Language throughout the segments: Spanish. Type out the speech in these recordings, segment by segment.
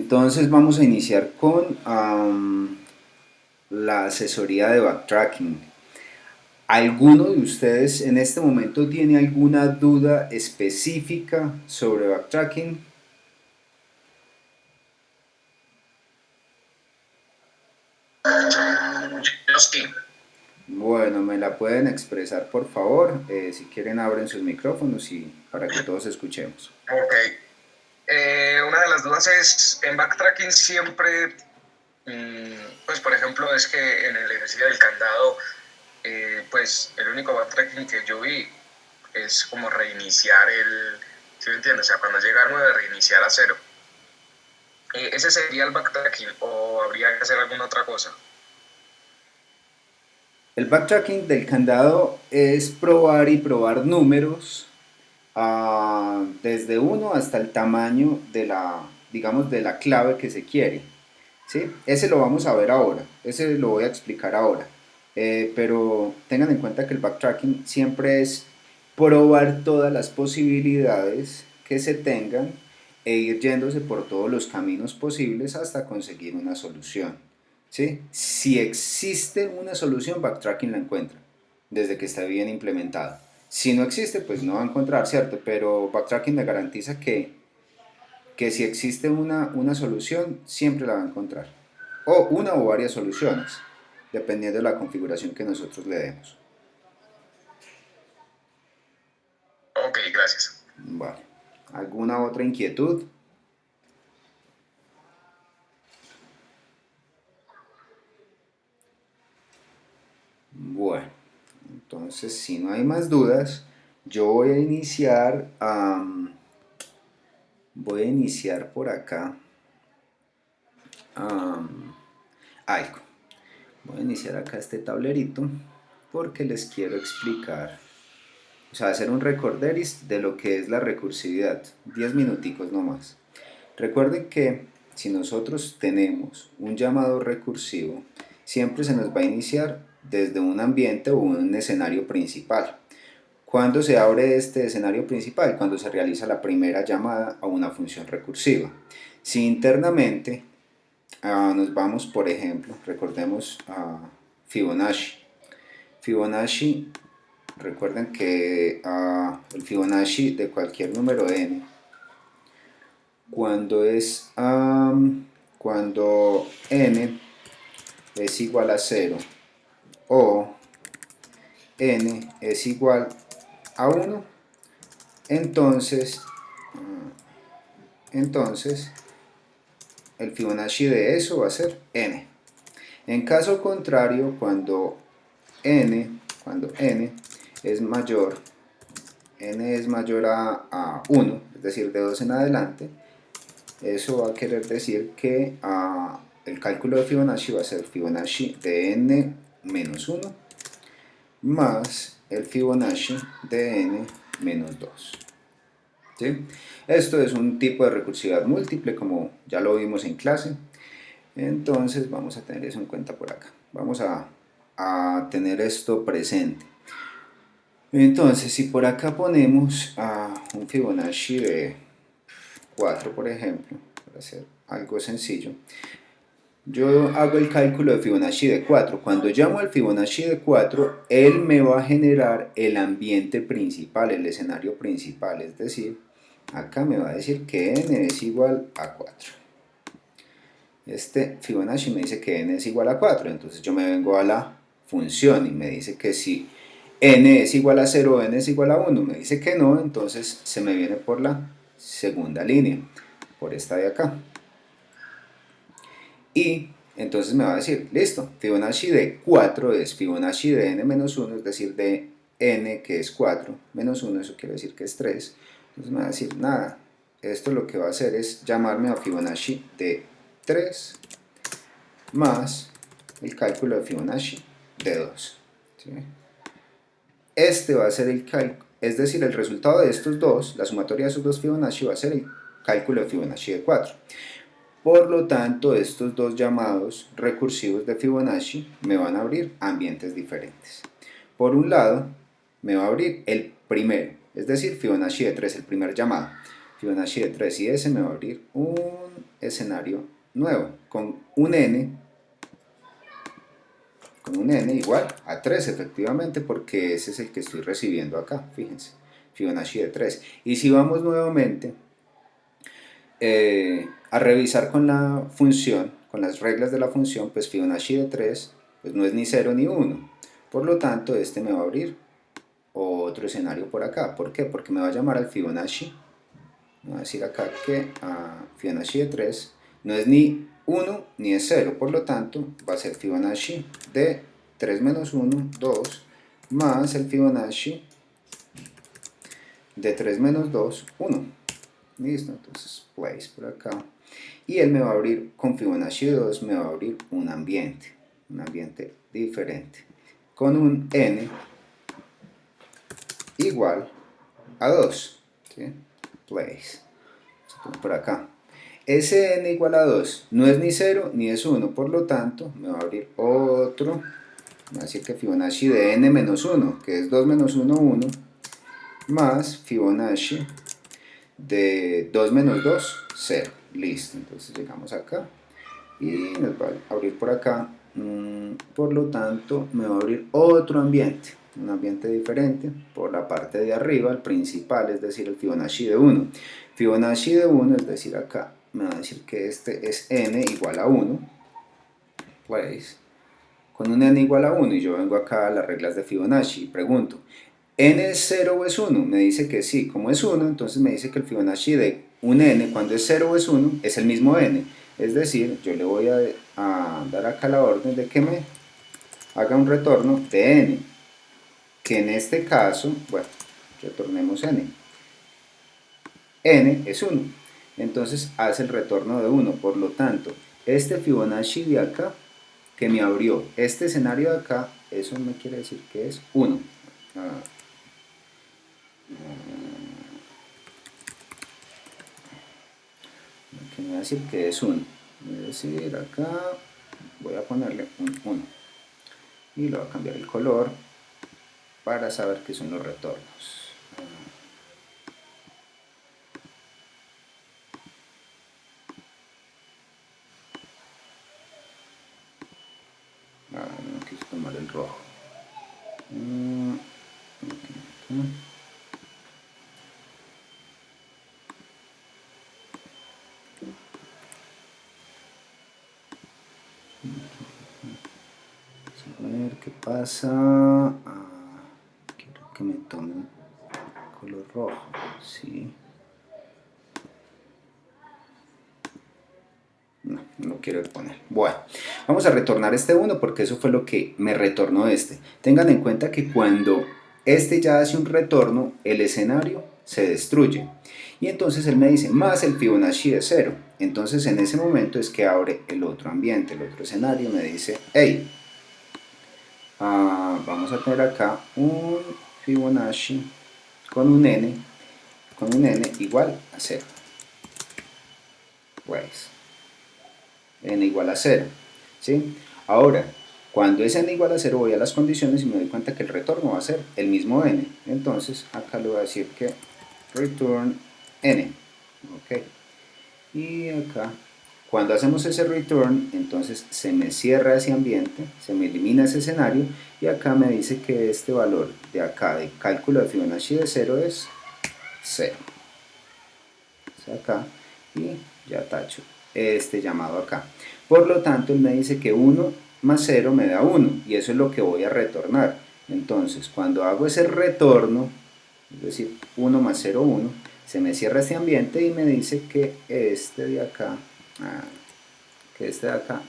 Entonces vamos a iniciar con la asesoría de backtracking. ¿Alguno de ustedes en este momento tiene alguna duda específica sobre backtracking? Yo sí. Bueno, me la pueden expresar por favor. Si quieren abren sus micrófonos y para que todos escuchemos. Ok. Una de las dudas es, en backtracking siempre, pues por ejemplo, es que en el ejercicio del candado, pues el único backtracking que yo vi es como reiniciar ¿sí me entiendes? O sea, cuando llega a 9, reiniciar a 0. ¿Ese sería el backtracking o habría que hacer alguna otra cosa? El backtracking del candado es probar y probar números desde uno hasta el tamaño de la, digamos, de la clave que se quiere. ¿Sí? Ese lo vamos a ver ahora, ese lo voy a explicar ahora. Pero tengan en cuenta que el backtracking siempre es probar todas las posibilidades que se tengan e ir yéndose por todos los caminos posibles hasta conseguir una solución. ¿Sí? Si existe una solución, backtracking la encuentra, desde que está bien implementado. Si no existe, pues no va a encontrar, ¿cierto? Pero backtracking me garantiza que si existe una solución, siempre la va a encontrar. O una o varias soluciones, dependiendo de la configuración que nosotros le demos. Ok, gracias. Vale. ¿Alguna otra inquietud? Bueno, entonces si no hay más dudas, yo voy a iniciar por acá algo. Voy a iniciar acá este tablerito porque les quiero explicar, o sea, hacer un recorderis de lo que es la recursividad. 10 minuticos nomás. Recuerden que si nosotros tenemos un llamado recursivo, siempre se nos va a iniciar desde un ambiente o un escenario principal. ¿Cuándo se abre este escenario principal? Cuando se realiza la primera llamada a una función recursiva. Si internamente nos vamos, por ejemplo, recordemos a Fibonacci. Fibonacci, recuerden que el Fibonacci de cualquier número n, cuando cuando n es igual a 0 o n es igual a 1, entonces, entonces el Fibonacci de eso va a ser n. En caso contrario, cuando n es mayor, n es mayor a 1, es decir, de 2 en adelante, eso va a querer decir que el cálculo de Fibonacci va a ser Fibonacci de n menos 1 más el Fibonacci de n menos 2. ¿Sí? Esto es un tipo de recursividad múltiple, como ya lo vimos en clase. Entonces vamos a tener eso en cuenta por acá. Vamos a tener esto presente. Entonces, si por acá ponemos un Fibonacci de 4, por ejemplo, para hacer algo sencillo, yo hago el cálculo de Fibonacci de 4. Cuando llamo al Fibonacci de 4, él me va a generar el ambiente principal, el escenario principal. Es decir, acá me va a decir que n es igual a 4. Este Fibonacci me dice que n es igual a 4. Entonces yo me vengo a la función y me dice que si n es igual a 0 o n es igual a 1, me dice que no, entonces se me viene por la segunda línea, por esta de acá. Y entonces me va a decir, listo, Fibonacci de 4 es Fibonacci de n menos 1, es decir, de n que es 4 menos 1, eso quiere decir que es 3. Entonces me va a decir, nada, esto lo que va a hacer es llamarme a Fibonacci de 3 más el cálculo de Fibonacci de 2. ¿Sí? Este va a ser el cálculo, es decir, el resultado de estos dos, la sumatoria de esos dos Fibonacci va a ser el cálculo de Fibonacci de 4. Por lo tanto, estos dos llamados recursivos de Fibonacci me van a abrir ambientes diferentes. Por un lado, me va a abrir el primero, es decir, Fibonacci de 3, el primer llamado. Fibonacci de 3 y ese me va a abrir un escenario nuevo con un n igual a 3 efectivamente, porque ese es el que estoy recibiendo acá, fíjense, Fibonacci de 3. Y si vamos nuevamente a revisar con la función, con las reglas de la función, pues Fibonacci de 3 pues no es ni 0 ni 1. Por lo tanto, este me va a abrir otro escenario por acá. ¿Por qué? Porque me va a llamar al Fibonacci. Me va a decir acá que Fibonacci de 3 no es ni 1 ni es 0. Por lo tanto, va a ser Fibonacci de 3 menos 1, 2, más el Fibonacci de 3 menos 2, 1. Listo, entonces place por acá. Y él me va a abrir, con Fibonacci 2, me va a abrir un ambiente diferente, con un n igual a 2. ¿Sí? Place. Por acá. Ese n igual a 2 no es ni 0 ni es 1, por lo tanto, me va a abrir otro. Me va a decir que Fibonacci de n menos 1, que es 2 menos 1, 1, más Fibonacci de 2 menos 2, 0. Listo, entonces llegamos acá y nos va a abrir por acá. Por lo tanto, me va a abrir otro ambiente, un ambiente diferente por la parte de arriba, el principal, es decir, el Fibonacci de 1. Fibonacci de 1, es decir, acá me va a decir que este es n igual a 1, pues, con un n igual a 1, y yo vengo acá a las reglas de Fibonacci y pregunto, ¿n es 0 o es 1? Me dice que sí. Como es 1, entonces me dice que el Fibonacci de un n cuando es 0 o es 1 es el mismo n. Es decir, yo le voy a dar acá la orden de que me haga un retorno de n, que en este caso, bueno, retornemos n. N es 1. Entonces hace el retorno de 1. Por lo tanto, este Fibonacci de acá, que me abrió este escenario de acá, eso me quiere decir que es 1. Que me va a decir que es 1. Es decir, acá voy a ponerle un 1. Y le voy a cambiar el color para saber qué son los retornos. No quise tomar el rojo. A ver qué pasa. Quiero que me tome un color rojo. Sí. No lo quiero poner. Bueno, vamos a retornar este 1 porque eso fue lo que me retornó este. Tengan en cuenta que cuando este ya hace un retorno, el escenario se destruye. Y entonces él me dice, más el Fibonacci de 0. Entonces en ese momento es que abre el otro ambiente, el otro escenario, me dice, hey, vamos a tener acá un Fibonacci con un n igual a 0. Pues n igual a 0. ¿Sí? Ahora, cuando es n igual a 0 voy a las condiciones y me doy cuenta que el retorno va a ser el mismo n. Entonces acá le voy a decir que return n. Ok. Y acá, cuando hacemos ese return, entonces se me cierra ese ambiente, se me elimina ese escenario y acá me dice que este valor de acá de cálculo de Fibonacci de 0 es 0. Acá y ya tacho este llamado acá. Por lo tanto, él me dice que 1 más 0 me da 1 y eso es lo que voy a retornar. Entonces, cuando hago ese retorno, es decir, 1 más 0, 1, se me cierra este ambiente y me dice que este de acá,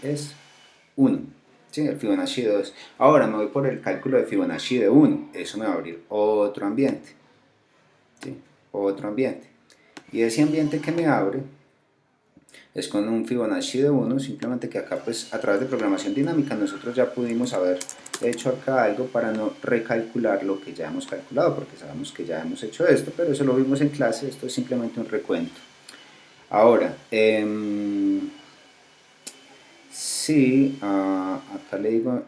es 1. ¿Sí? El Fibonacci de 2. Ahora me voy por el cálculo de Fibonacci de 1. Eso me va a abrir otro ambiente. ¿Sí? Otro ambiente. Y ese ambiente que me abre es con un Fibonacci de 1, simplemente que acá pues a través de programación dinámica nosotros ya pudimos haber hecho acá algo para no recalcular lo que ya hemos calculado, porque sabemos que ya hemos hecho esto, pero eso lo vimos en clase, esto es simplemente un recuento. Ahora, sí, acá le digo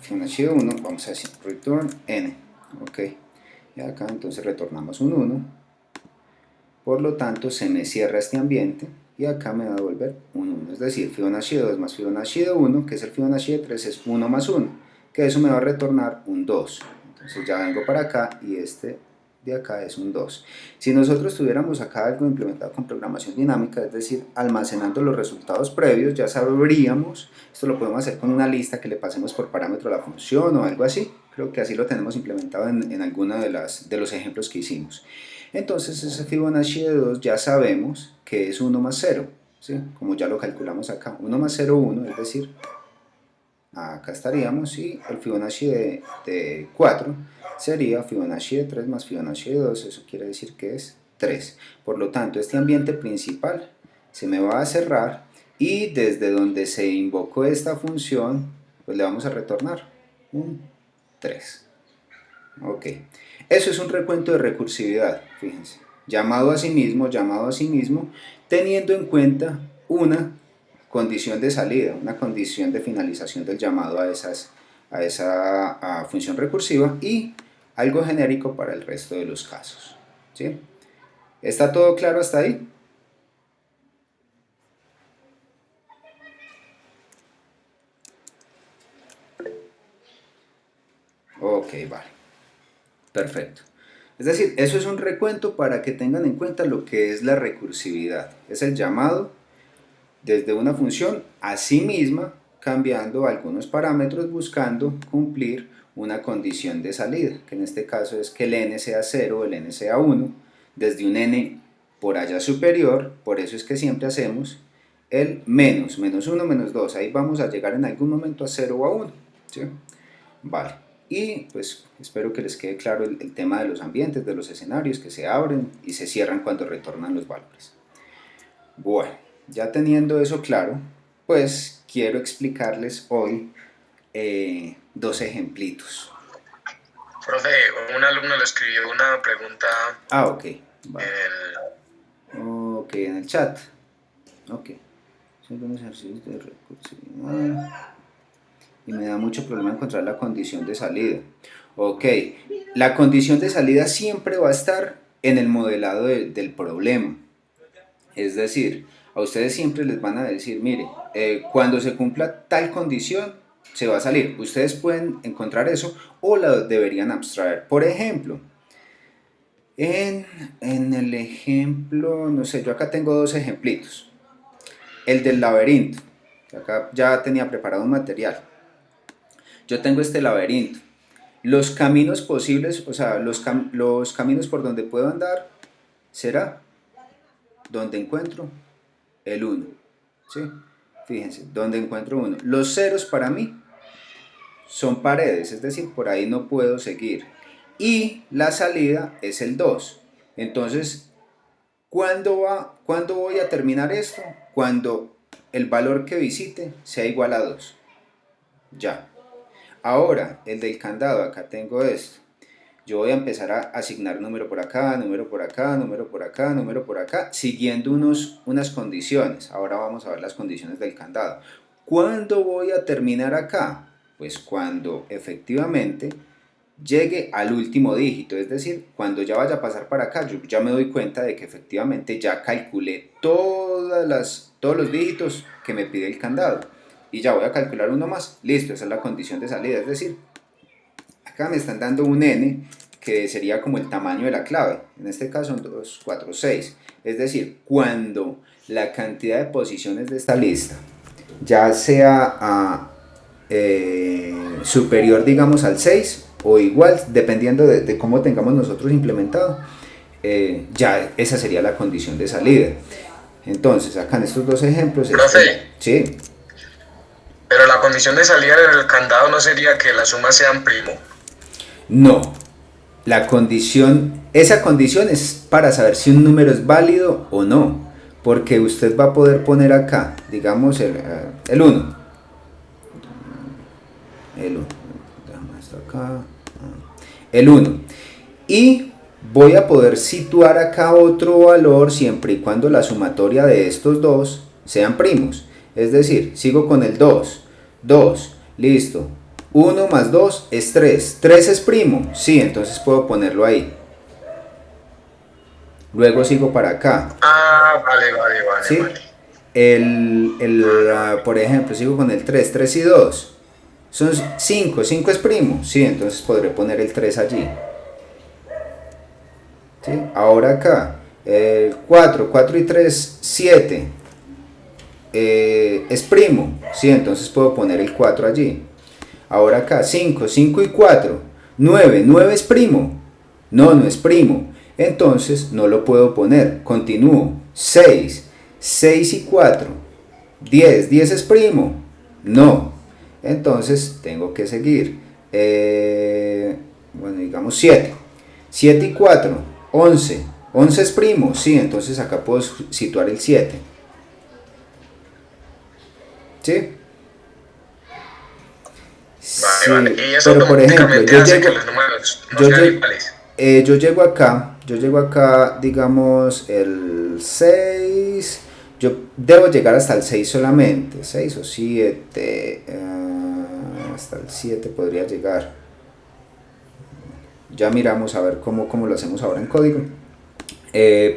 Fibonacci de 1, vamos a decir return n, ok, y acá entonces retornamos un 1, por lo tanto se me cierra este ambiente y acá me va a devolver un 1, es decir, Fibonacci de 2 más Fibonacci de 1, que es el Fibonacci de 3, es 1 más 1, que eso me va a retornar un 2. Entonces ya vengo para acá y este de acá es un 2. Si nosotros tuviéramos acá algo implementado con programación dinámica, es decir, almacenando los resultados previos, ya sabríamos, esto lo podemos hacer con una lista que le pasemos por parámetro a la función o algo así. Creo que así lo tenemos implementado en alguno de los ejemplos que hicimos. Entonces ese Fibonacci de 2 ya sabemos que es 1 más 0, ¿sí? Como ya lo calculamos acá, 1 más 0, 1, es decir, acá estaríamos, y el Fibonacci de 4 sería Fibonacci de 3 más Fibonacci de 2, eso quiere decir que es 3. Por lo tanto, este ambiente principal se me va a cerrar y desde donde se invocó esta función, pues le vamos a retornar un 3. Ok, eso es un recuento de recursividad, fíjense, llamado a sí mismo, teniendo en cuenta una condición de salida, una condición de finalización del llamado a esa función recursiva y algo genérico para el resto de los casos, ¿sí? ¿Está todo claro hasta ahí? Ok, vale. Perfecto. Es decir, eso es un recuento para que tengan en cuenta lo que es la recursividad. Es el llamado desde una función a sí misma, cambiando algunos parámetros buscando cumplir una condición de salida, que en este caso es que el n sea 0 o el n sea 1, desde un n por allá superior, por eso es que siempre hacemos el menos 1, menos 2, ahí vamos a llegar en algún momento a 0 o a 1, ¿sí? Vale, y pues espero que les quede claro el tema de los ambientes, de los escenarios que se abren y se cierran cuando retornan los valores. Bueno, ya teniendo eso claro, pues quiero explicarles hoy dos ejemplitos. Profe, un alumno le escribió una pregunta Ok, vale. Ok, en el chat. Ok. Son unos ejercicios de recursividad. Y me da mucho problema encontrar la condición de salida. Ok, la condición de salida siempre va a estar en el modelado del problema. Es decir, a ustedes siempre les van a decir, mire, cuando se cumpla tal condición, se va a salir. Ustedes pueden encontrar eso o la deberían abstraer. Por ejemplo, en el ejemplo, no sé, yo acá tengo dos ejemplitos. El del laberinto, que acá ya tenía preparado un material. Yo tengo este laberinto. Los caminos posibles, o sea, los caminos por donde puedo andar, será donde encuentro el 1. ¿Sí? Fíjense, donde encuentro 1. Los ceros para mí son paredes, es decir, por ahí no puedo seguir. Y la salida es el 2. Entonces, ¿cuándo voy a terminar esto? Cuando el valor que visite sea igual a 2. Ya. Ahora, el del candado, acá tengo esto. Yo voy a empezar a asignar número por acá, número por acá, número por acá, número por acá, siguiendo unas condiciones. Ahora vamos a ver las condiciones del candado. ¿Cuándo voy a terminar acá? Pues cuando efectivamente llegue al último dígito, es decir, cuando ya vaya a pasar para acá, yo ya me doy cuenta de que efectivamente ya calculé todos los dígitos que me pide el candado. Y ya voy a calcular uno más. Listo, esa es la condición de salida, es decir, acá me están dando un n que sería como el tamaño de la clave, en este caso son 2, 4, 6, es decir, cuando la cantidad de posiciones de esta lista ya sea superior, digamos, al 6 o igual, dependiendo de cómo tengamos nosotros implementado, ya esa sería la condición de salida. Entonces, acá en estos dos ejemplos... Profe, sí. Pero la condición de salida del candado no sería que las sumas sean primo. No, esa condición es para saber si un número es válido o no, porque usted va a poder poner acá, digamos, el 1. El 1. Y voy a poder situar acá otro valor siempre y cuando la sumatoria de estos dos sean primos. Es decir, sigo con el 2. 2, listo. 1 más 2 es 3. 3 es primo. Sí, entonces puedo ponerlo ahí. luego sigo para acá, Ah, vale, vale, vale, ¿sí? vale. Por ejemplo, sigo con el 3 3 y 2 son 5, 5 es primo, sí, entonces podré poner el 3 allí, ¿sí? Ahora acá, 4 4 y 3 7 es primo, sí, entonces puedo poner el 4 allí. Ahora acá, 5 5 y 4 9 9 es primo, no, no es primo, entonces no lo puedo poner, continúo, 6 6 y 4 10 10 es primo, no, entonces tengo que seguir, bueno, digamos 7 7 y 4 11 11 es primo, sí, entonces acá puedo situar el 7, ¿sí? Vale, vale. Sí, Y eso pero por ejemplo, automáticamente hace que los números no yo, sean lle- iguales. yo llego acá, digamos, el 6 yo debo llegar hasta el 6 solamente, 6 o 7 hasta el 7 podría llegar. Ya miramos a ver cómo lo hacemos ahora en código.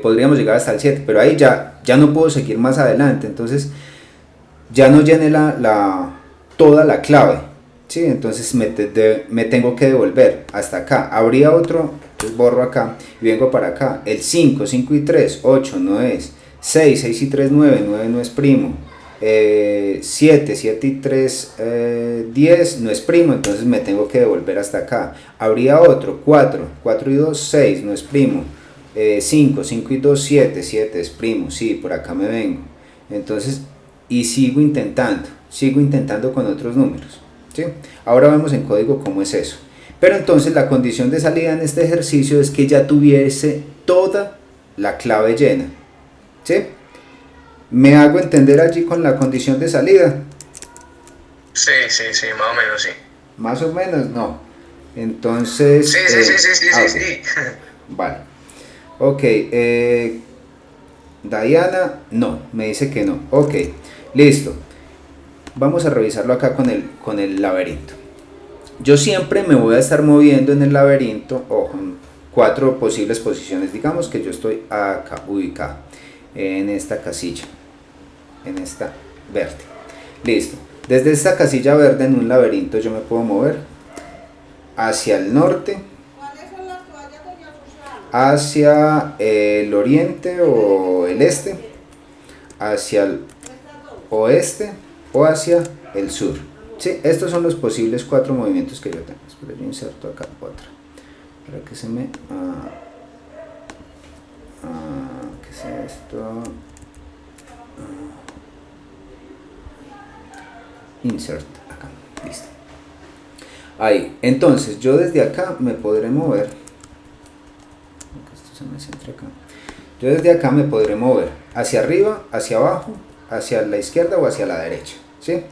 Podríamos llegar hasta el 7 pero ahí ya no puedo seguir más adelante, entonces ya no llené toda la clave, ¿sí? Entonces me tengo que devolver hasta acá. Habría otro, entonces borro acá y vengo para acá. El 5 5 y 3 8 no es. 6 6 y 3 9 9 no es primo. 7 7 y 3 10 no es primo, entonces me tengo que devolver hasta acá. Habría otro, 4 4 y 2 6 no es primo. 5 5 y 2 7 7 es primo, sí, por acá me vengo. Entonces y sigo intentando con otros números, ¿sí? Ahora vemos en código cómo es eso. Pero entonces la condición de salida en este ejercicio es que ya tuviese toda la clave llena, ¿sí? ¿Me hago entender allí con la condición de salida? Sí, sí, sí, más o menos sí. Más o menos, no. Sí, Entonces, sí, sí, sí, sí, sí, ok, sí. vale. Ok, Diana, no, me dice que no. Ok, listo. Vamos a revisarlo acá con el laberinto. Yo siempre me voy a estar moviendo en el laberinto o en 4 posibles posiciones. Digamos que yo estoy acá ubicado en esta casilla, en esta verde. Listo. Desde esta casilla verde en un laberinto yo me puedo mover hacia el norte, hacia el oriente o el este, hacia el oeste o hacia el sur. ¿Sí? Estos son los posibles 4 movimientos que yo tengo. Espera, yo inserto acá otra para que se me... ¿qué es esto? Insert acá, listo. Ahí, entonces yo desde acá me podré mover. Esto se me centra acá. Yo desde acá me podré mover hacia arriba, hacia abajo, hacia la izquierda o hacia la derecha, ¿sí?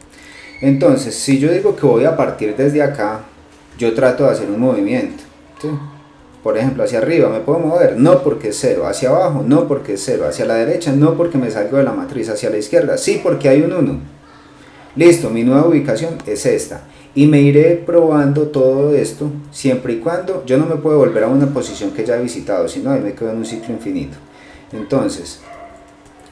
Entonces, si yo digo que voy a partir desde acá, yo trato de hacer un movimiento, ¿sí? Por ejemplo, hacia arriba me puedo mover, no porque es 0, hacia abajo, no porque es 0, hacia la derecha, no porque me salgo de la matriz, hacia la izquierda, sí porque hay un 1. Listo, mi nueva ubicación es esta. Y me iré probando todo esto siempre y cuando yo no me puedo volver a una posición que ya he visitado, sino ahí me quedo en un ciclo infinito. Entonces,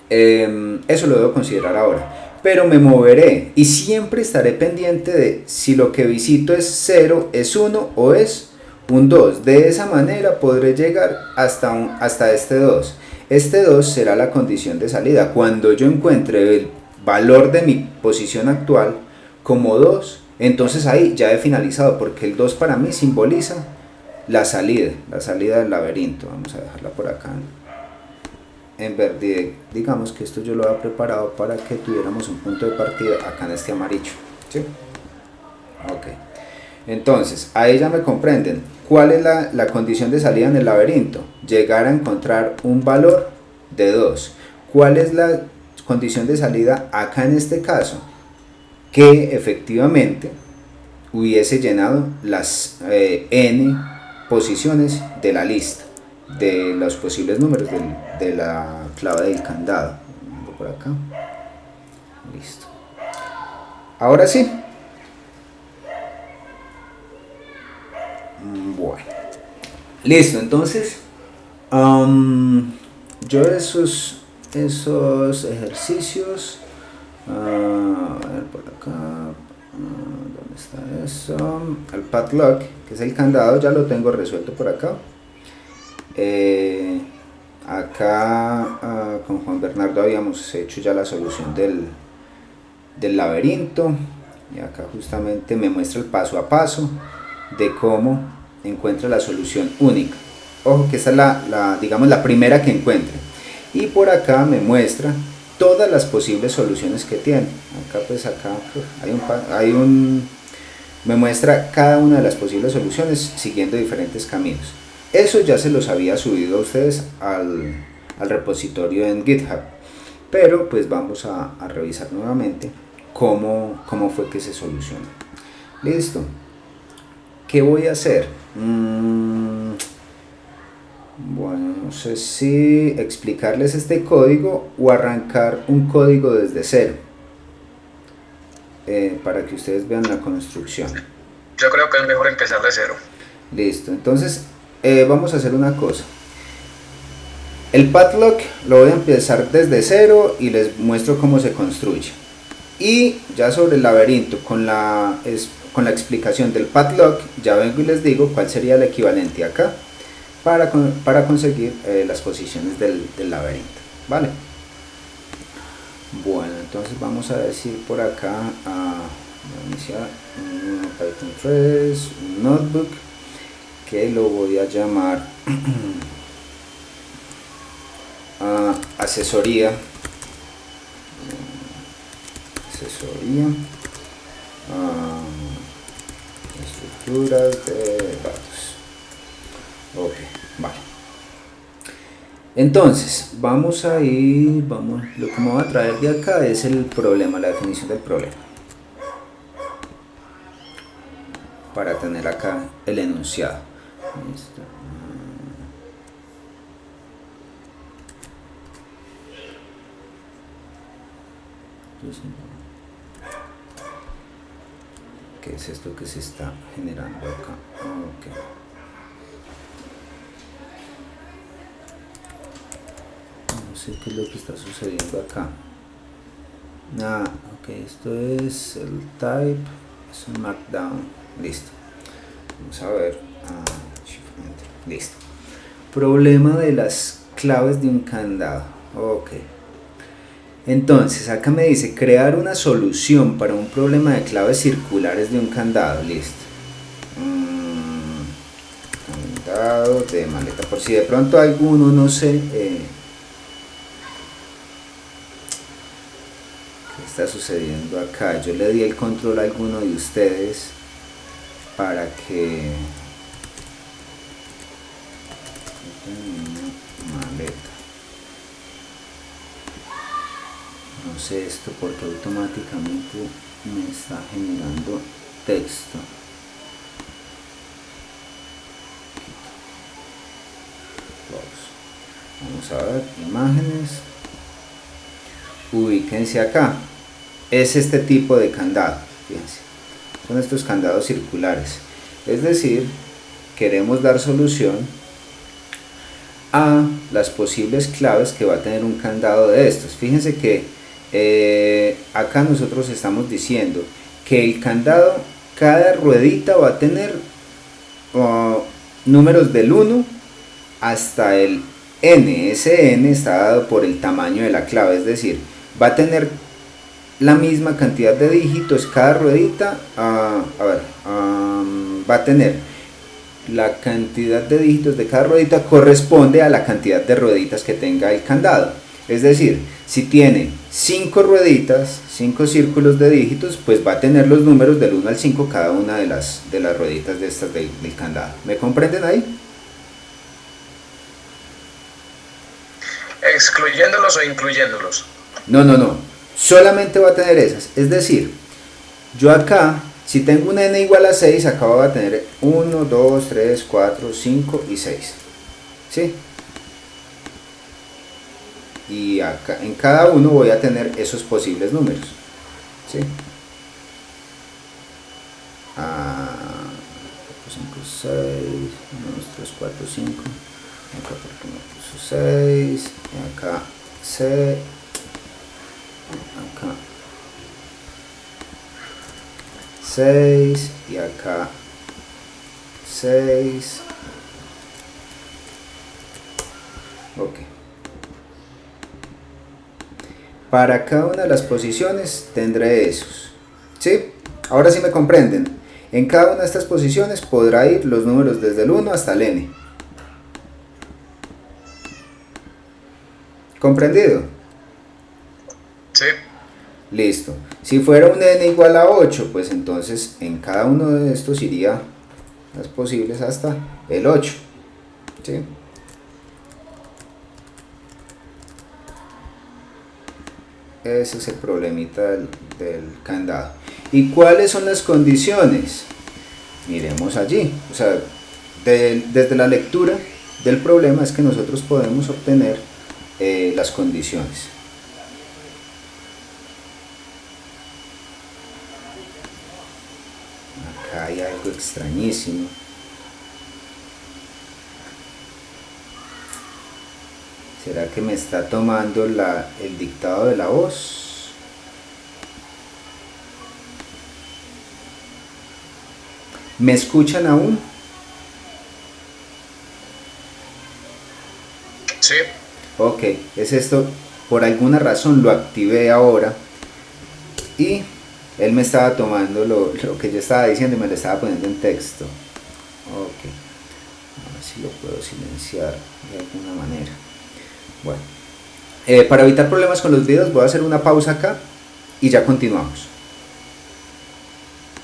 eso lo debo considerar ahora. Pero me moveré y siempre estaré pendiente de si lo que visito es 0, es 1 o es un 2. De esa manera podré llegar hasta este 2. Este 2 será la condición de salida. Cuando yo encuentre el valor de mi posición actual como 2, entonces ahí ya he finalizado, porque el 2 para mí simboliza la salida del laberinto. Vamos a dejarla por acá en verde. Digamos que esto yo lo había preparado para que tuviéramos un punto de partida acá en este amarillo, ¿sí? Ok, entonces ahí ya me comprenden cuál es la condición de salida en el laberinto: llegar a encontrar un valor de 2. ¿Cuál es la condición de salida acá en este caso? Que efectivamente hubiese llenado las n posiciones de la lista de los posibles números de la clave del candado. Por acá, listo. Ahora sí. Bueno, listo. Entonces yo esos ejercicios, a ver por acá, ¿dónde está eso? El padlock, que es el candado, ya lo tengo resuelto por acá. Acá con Juan Bernardo habíamos hecho ya la solución del laberinto, y acá justamente me muestra el paso a paso de cómo encuentra la solución única. Ojo que esta es digamos la primera que encuentre, y por acá me muestra todas las posibles soluciones que tiene. Acá me muestra cada una de las posibles soluciones siguiendo diferentes caminos. Eso ya se los había subido a ustedes al repositorio en GitHub, pero pues vamos a revisar nuevamente cómo fue que se solucionó. Listo. ¿Qué voy a hacer? Bueno, no sé si explicarles este código o arrancar un código desde cero, para que ustedes vean la construcción. Yo creo que es mejor empezar de cero. Listo, entonces vamos a hacer una cosa. El padlock lo voy a empezar desde cero y les muestro cómo se construye. Y ya sobre el laberinto, con la explicación del padlock, ya vengo y les digo cuál sería el equivalente acá para conseguir las posiciones del laberinto. ¿Vale? Bueno, entonces vamos a decir por acá, voy a iniciar un Python 3, un notebook, que lo voy a llamar asesoría estructuras de datos. Ok, vale. Entonces vamos a ir, lo que me va a traer de acá es el problema, la definición del problema, para tener acá el enunciado. Listo. ¿Qué es esto que se está generando acá? Okay. No sé qué es lo que está sucediendo acá. Ok, esto es el type, es un markdown. Listo. Vamos a ver. Listo. Problema de las claves de un candado. Ok. Entonces, acá me dice crear una solución para un problema de claves circulares de un candado. Listo. Candado de maleta. Por si de pronto alguno, no sé, ¿qué está sucediendo acá? Yo le di el control a alguno de ustedes para que maleta. No sé esto porque automáticamente me está generando texto. Vamos a ver imágenes. Ubíquense acá. Es este tipo de candado. Fíjense. Son estos candados circulares. Es decir, queremos dar solución a las posibles claves que va a tener un candado de estos. Fíjense que acá nosotros estamos diciendo que el candado, cada ruedita va a tener números del 1 hasta el n. Ese n está dado por el tamaño de la clave, es decir, va a tener la misma cantidad de dígitos cada ruedita. Va a tener la cantidad de dígitos de cada ruedita corresponde a la cantidad de rueditas que tenga el candado. Es decir, si tiene 5 rueditas, 5 círculos de dígitos, pues va a tener los números del 1 al 5 cada una de las rueditas de estas del candado. ¿Me comprenden ahí? ¿Excluyéndolos o incluyéndolos? No. Solamente va a tener esas. Es decir, yo acá, si tengo un n igual a 6, acá va a tener 1, 2, 3, 4, 5 y 6. ¿Sí? Y acá en cada uno voy a tener esos posibles números. ¿Sí? 4, 5, 6, 1, 2, 3, 4, 5. acá porque me puso 6, y acá C, acá 6 y acá 6. Ok. Para cada una de las posiciones tendré esos. ¿Sí? Ahora sí me comprenden. En cada una de estas posiciones podrá ir los números desde el 1 hasta el n. ¿Comprendido? Sí. Listo. Si fuera un n igual a 8, pues entonces en cada uno de estos iría las posibles hasta el 8. ¿Sí? Ese es el problemita del candado. ¿Y cuáles son las condiciones? Miremos allí. O sea, desde la lectura del problema es que nosotros podemos obtener las condiciones. Acá hay algo extrañísimo. ¿Será que me está tomando el dictado de la voz? ¿Me escuchan aún? Sí. Ok, es esto. Por alguna razón lo activé ahora y él me estaba tomando lo que yo estaba diciendo y me lo estaba poniendo en texto. Ok, a ver si lo puedo silenciar de alguna manera. Bueno, para evitar problemas con los videos voy a hacer una pausa acá y ya continuamos.